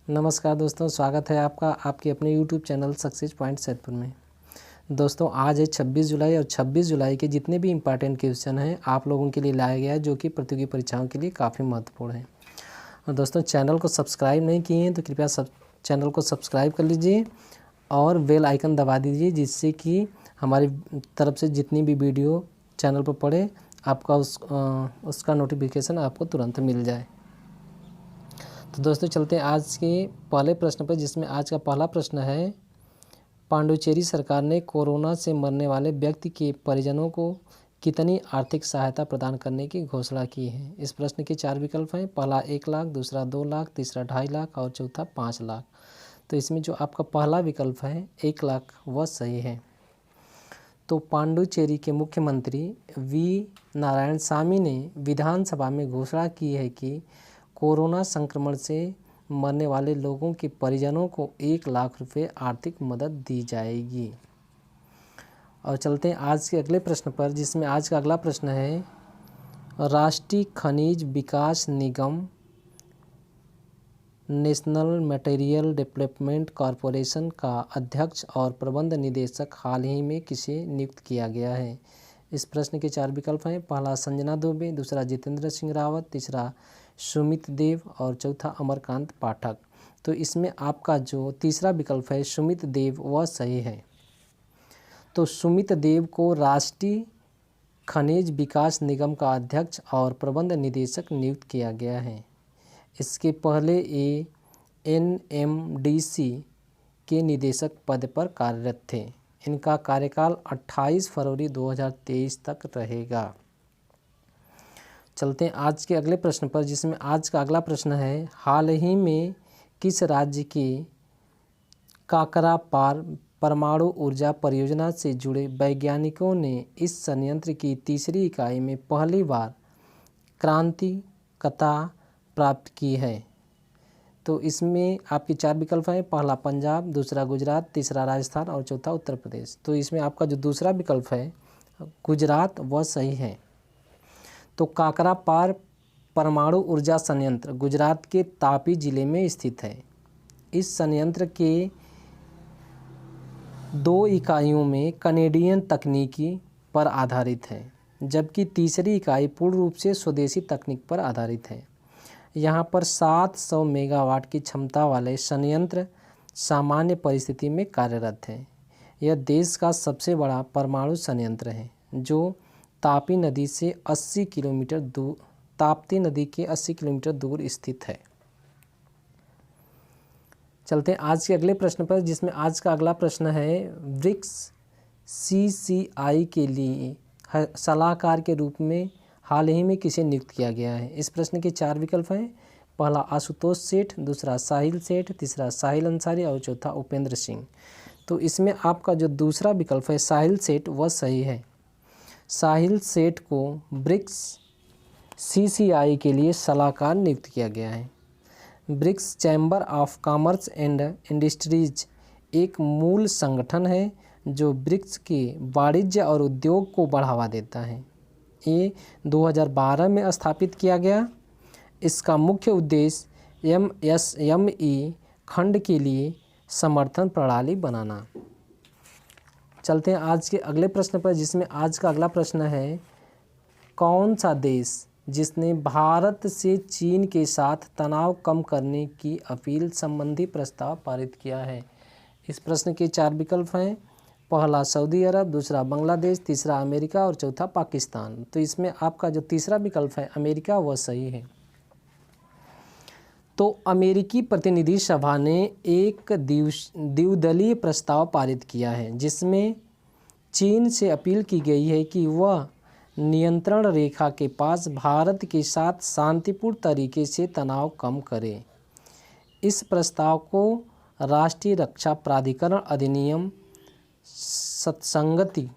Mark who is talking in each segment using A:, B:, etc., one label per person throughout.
A: नमस्कार दोस्तों, स्वागत है आपका आपके अपने YouTube channel success point Saidpur में। दोस्तों आज है 26 जुलाई और 26 जुलाई के जितने भी इम्पॉर्टेंट क्वेश्चन हैं आप लोगों के लिए लाया गया है, जो कि प्रतियोगी परीक्षाओं के लिए काफ़ी महत्वपूर्ण है। और दोस्तों चैनल को सब्सक्राइब नहीं किए हैं तो कृपया चैनल को सब्सक्राइब कर लीजिए और बेल आइकन दबा दीजिए, जिससे कि हमारी तरफ से जितनी भी वीडियो चैनल पर पड़े आपका उसका नोटिफिकेशन आपको तुरंत मिल जाए। तो दोस्तों चलते हैं आज के पहले प्रश्न पर, जिसमें आज का पहला प्रश्न है, पांडुचेरी सरकार ने कोरोना से मरने वाले व्यक्ति के परिजनों को कितनी आर्थिक सहायता प्रदान करने की घोषणा की है। इस प्रश्न के 4 विकल्प हैं। पहला 1 लाख, दूसरा 2 लाख, तीसरा 2.5 लाख और चौथा 5 लाख। तो इसमें जो आपका पहला विकल्प है 1 लाख वह सही है। तो पांडुचेरी के मुख्यमंत्री वी नारायणसामी ने विधानसभा में घोषणा की है कि कोरोना संक्रमण से मरने वाले लोगों के परिजनों को 1 लाख रुपए आर्थिक मदद दी जाएगी। और चलते हैं आज के अगले प्रश्न पर, जिसमें आज का अगला प्रश्न है, राष्ट्रीय खनिज विकास निगम नेशनल मटेरियल डेवलपमेंट कॉरपोरेशन का अध्यक्ष और प्रबंध निदेशक हाल ही में किसे नियुक्त किया गया है। इस प्रश्न के 4 विकल्प हैं। पहला संजना दुबे, दूसरा जितेंद्र सिंह रावत, तीसरा सुमित देव और चौथा अमरकांत पाठक। तो इसमें आपका जो तीसरा विकल्प है सुमित देव वह सही है। तो सुमित देव को राष्ट्रीय खनिज विकास निगम का अध्यक्ष और प्रबंध निदेशक नियुक्त किया गया है। इसके पहले ये NMDC के निदेशक पद पर कार्यरत थे। इनका कार्यकाल 28 फरवरी 2023 तक रहेगा। चलते हैं आज के अगले प्रश्न पर, जिसमें आज का अगला प्रश्न है, हाल ही में किस राज्य के काकरापार परमाणु ऊर्जा परियोजना से जुड़े वैज्ञानिकों ने इस संयंत्र की तीसरी इकाई में पहली बार क्रांतिकता प्राप्त की है। तो इसमें आपके 4 विकल्प हैं। पहला पंजाब, दूसरा गुजरात, तीसरा राजस्थान और चौथा उत्तर प्रदेश। तो इसमें आपका जो दूसरा विकल्प है गुजरात वह सही है। तो काकरापार परमाणु ऊर्जा संयंत्र गुजरात के तापी जिले में स्थित है। इस संयंत्र के 2 इकाइयों में कनेडियन तकनीकी पर आधारित है, जबकि तीसरी इकाई पूर्ण रूप से स्वदेशी तकनीक पर आधारित है। यहाँ पर 700 मेगावाट की क्षमता वाले संयंत्र सामान्य परिस्थिति में कार्यरत है। यह देश का सबसे बड़ा परमाणु संयंत्र है, जो ताप्ती नदी के 80 किलोमीटर दूर स्थित है। चलते हैं आज के अगले प्रश्न पर, जिसमें आज का अगला प्रश्न है, ब्रिक्स CCI के लिए सलाहकार के रूप में हाल ही में किसे नियुक्त किया गया है। इस प्रश्न के 4 विकल्प हैं। पहला आशुतोष सेठ, दूसरा साहिल सेठ, तीसरा साहिल अंसारी और चौथा उपेंद्र सिंह। तो इसमें आपका जो दूसरा विकल्प है साहिल सेठ वह सही है। साहिल सेठ को ब्रिक्स CCI के लिए सलाहकार नियुक्त किया गया है। BRICS chamber of commerce and industries एक मूल संगठन है जो ब्रिक्स के वाणिज्य और उद्योग को बढ़ावा देता है। ये 2012 में स्थापित किया गया। इसका मुख्य उद्देश्य MSME खंड के लिए समर्थन प्रणाली बनाना। चलते हैं आज के अगले प्रश्न पर, जिसमें आज का अगला प्रश्न है, कौन सा देश जिसने भारत से चीन के साथ तनाव कम करने की अपील संबंधी प्रस्ताव पारित किया है। इस प्रश्न के 4 विकल्प हैं। पहला सऊदी अरब, दूसरा बांग्लादेश, तीसरा अमेरिका और चौथा पाकिस्तान। तो इसमें आपका जो तीसरा विकल्प है अमेरिका वह सही है। तो अमेरिकी प्रतिनिधि सभा ने एक द्विदलीय प्रस्ताव पारित किया है, जिसमें चीन से अपील की गई है कि वह नियंत्रण रेखा के पास भारत के साथ शांतिपूर्ण तरीके से तनाव कम करे। इस प्रस्ताव को राष्ट्रीय रक्षा प्राधिकरण अधिनियम सत्संगति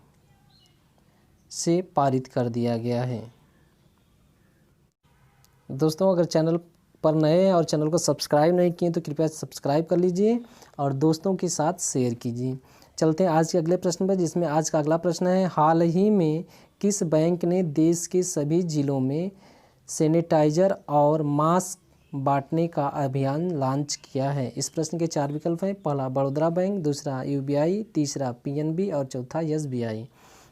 A: से पारित कर दिया गया है। दोस्तों अगर चैनल पर नए हैं और चैनल को सब्सक्राइब नहीं किए तो कृपया सब्सक्राइब कर लीजिए और दोस्तों के साथ शेयर कीजिए। चलते हैं आज के अगले प्रश्न पर, जिसमें आज का अगला प्रश्न है, हाल ही में किस बैंक ने देश के सभी जिलों में सैनिटाइजर और मास्क बांटने का अभियान लॉन्च किया है? इस प्रश्न के 4 विकल्प हैं। पहला बड़ौदा बैंक, दूसरा यूबीआई, तीसरा पीएनबी और चौथा एसबीआई।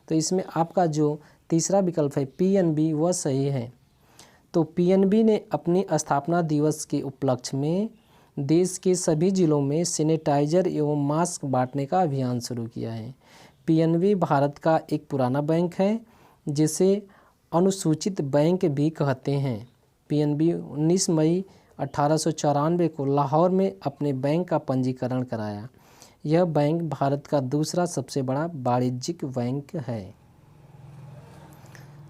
A: तो इसमें आपका जो तीसरा विकल्प है पीएनबी वह सही है। तो पीएनबी ने अपनी स्थापना दिवस के उपलक्ष्य में देश के सभी जिलों में सैनिटाइजर एवं मास्क बांटने का अभियान शुरू किया है। पीएनबी भारत का एक पुराना बैंक है जिसे अनुसूचित बैंक भी कहते हैं। पीएनबी 19 मई 1894 को लाहौर में अपने बैंक का पंजीकरण कराया। यह बैंक भारत का दूसरा सबसे बड़ा वाणिज्यिक बैंक है।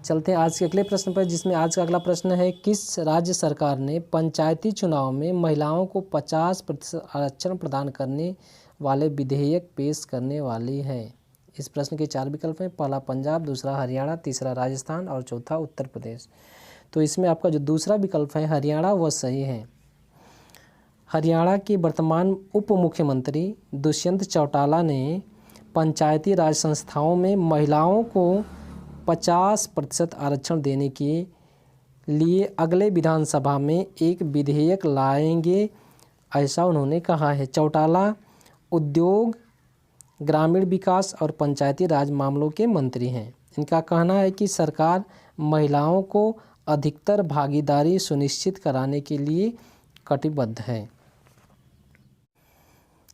A: चलते हैं आज के अगले प्रश्न पर, जिसमें आज का अगला प्रश्न है, किस राज्य सरकार ने पंचायती चुनाव में महिलाओं को 50% आरक्षण प्रदान करने वाले विधेयक पेश करने वाली है? इस प्रश्न के 4 विकल्प हैं। पहला पंजाब, दूसरा हरियाणा, तीसरा राजस्थान और चौथा उत्तर प्रदेश। तो इसमें आपका जो दूसरा विकल्प है हरियाणा वह सही है। हरियाणा के वर्तमान उप मुख्यमंत्री दुष्यंत चौटाला ने पंचायती राज संस्थाओं में महिलाओं को 50% आरक्षण देने के लिए अगले विधानसभा में एक विधेयक लाएंगे, ऐसा उन्होंने कहा है। चौटाला उद्योग, ग्रामीण विकास और पंचायती राज मामलों के मंत्री हैं। इनका कहना है कि सरकार महिलाओं को अधिकतर भागीदारी सुनिश्चित कराने के लिए कटिबद्ध है।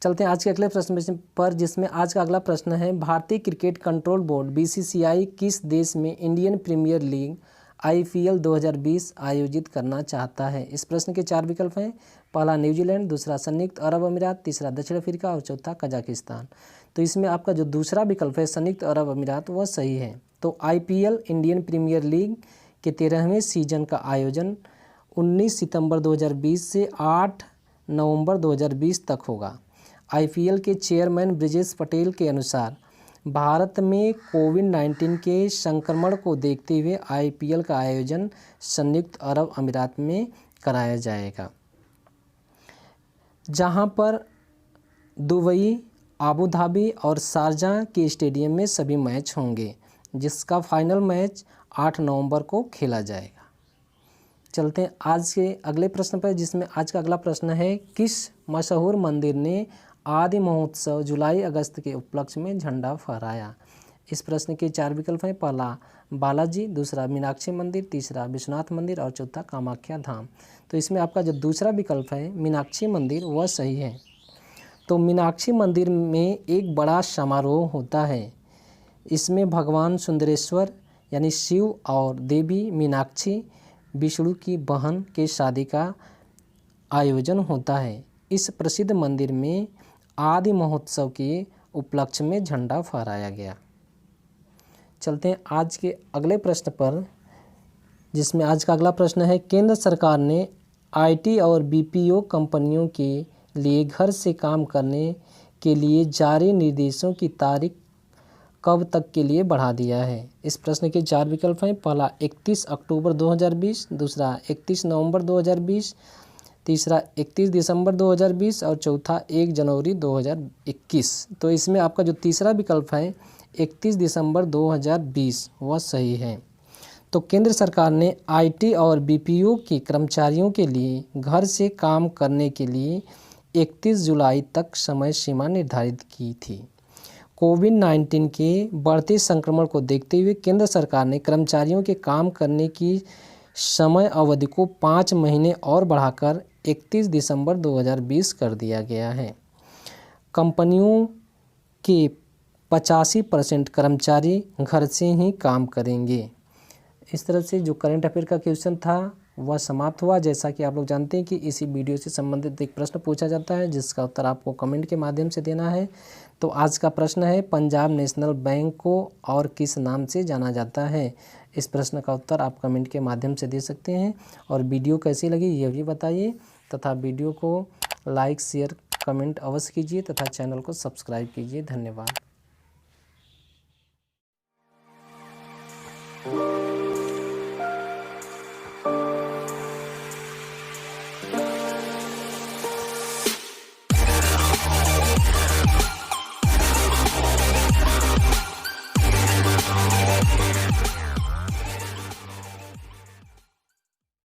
A: चलते हैं आज के अगले प्रश्न पर, जिसमें आज का अगला प्रश्न है, भारतीय क्रिकेट कंट्रोल बोर्ड बीसीसीआई किस देश में इंडियन प्रीमियर लीग आईपीएल 2020 आयोजित करना चाहता है? इस प्रश्न के 4 विकल्प हैं। पहला न्यूजीलैंड, दूसरा संयुक्त अरब अमीरात, तीसरा दक्षिण अफ्रीका और चौथा कजाकिस्तान। तो इसमें आपका जो दूसरा विकल्प है संयुक्त अरब अमीरात वह सही है। तो आईपीएल इंडियन प्रीमियर लीग के 13वें सीजन का आयोजन 19 सितंबर 2020 से 8 नवंबर 2020 तक होगा। आईपीएल के चेयरमैन ब्रिजेश पटेल के अनुसार भारत में कोविड-19 के संक्रमण को देखते हुए आईपीएल का आयोजन संयुक्त अरब अमीरात में कराया जाएगा, जहां पर दुबई, आबू धाबी और शारजाह के स्टेडियम में सभी मैच होंगे, जिसका फाइनल मैच 8 नवंबर को खेला जाएगा। चलते हैं आज के अगले प्रश्न पर, जिसमें आज का अगला प्रश्न है, किस मशहूर मंदिर ने आदि महोत्सव जुलाई अगस्त के उपलक्ष्य में झंडा फहराया? इस प्रश्न के 4 विकल्प हैं। पहला बालाजी, दूसरा मीनाक्षी मंदिर, तीसरा विश्वनाथ मंदिर और चौथा कामाख्या धाम। तो इसमें आपका जो दूसरा विकल्प है मीनाक्षी मंदिर वह सही है। तो मीनाक्षी मंदिर में एक बड़ा समारोह होता है। इसमें भगवान सुंदरेश्वर यानी शिव और देवी मीनाक्षी विष्णु की बहन के शादी का आयोजन होता है। इस प्रसिद्ध मंदिर में आदि महोत्सव के उपलक्ष्य में झंडा फहराया गया। चलते हैं आज के अगले प्रश्न पर, जिसमें आज का अगला प्रश्न है, केंद्र सरकार ने आईटी और बीपीओ कंपनियों के लिए घर से काम करने के लिए जारी निर्देशों की तारीख कब तक के लिए बढ़ा दिया है? इस प्रश्न के 4 विकल्प हैं। पहला 31 अक्टूबर 2020, दूसरा 31 नवंबर 2020, तीसरा 31 दिसंबर 2020 और चौथा 1 जनवरी 2021। तो इसमें आपका जो तीसरा विकल्प है 31 दिसंबर 2020 वह सही है। तो केंद्र सरकार ने आईटी और बीपीओ के कर्मचारियों के लिए घर से काम करने के लिए 31 जुलाई तक समय सीमा निर्धारित की थी। कोविड-19 के बढ़ते संक्रमण को देखते हुए केंद्र सरकार ने कर्मचारियों के काम करने की समय अवधि को 5 महीने और बढ़ाकर 31 दिसंबर 2020 कर दिया गया है। कंपनियों के 85% कर्मचारी घर से ही काम करेंगे। इस तरह से जो करंट अफेयर का क्वेश्चन था वह समाप्त हुआ। जैसा कि आप लोग जानते हैं कि इसी वीडियो से संबंधित एक प्रश्न पूछा जाता है, जिसका उत्तर आपको कमेंट के माध्यम से देना है। तो आज का प्रश्न है, पंजाब नेशनल बैंक को और किस नाम से जाना जाता है? इस प्रश्न का उत्तर आप कमेंट के माध्यम से दे सकते हैं। और वीडियो कैसी लगी यह भी बताइए, तथा वीडियो को लाइक, शेयर, कमेंट अवश्य कीजिए तथा चैनल को सब्सक्राइब कीजिए। धन्यवाद।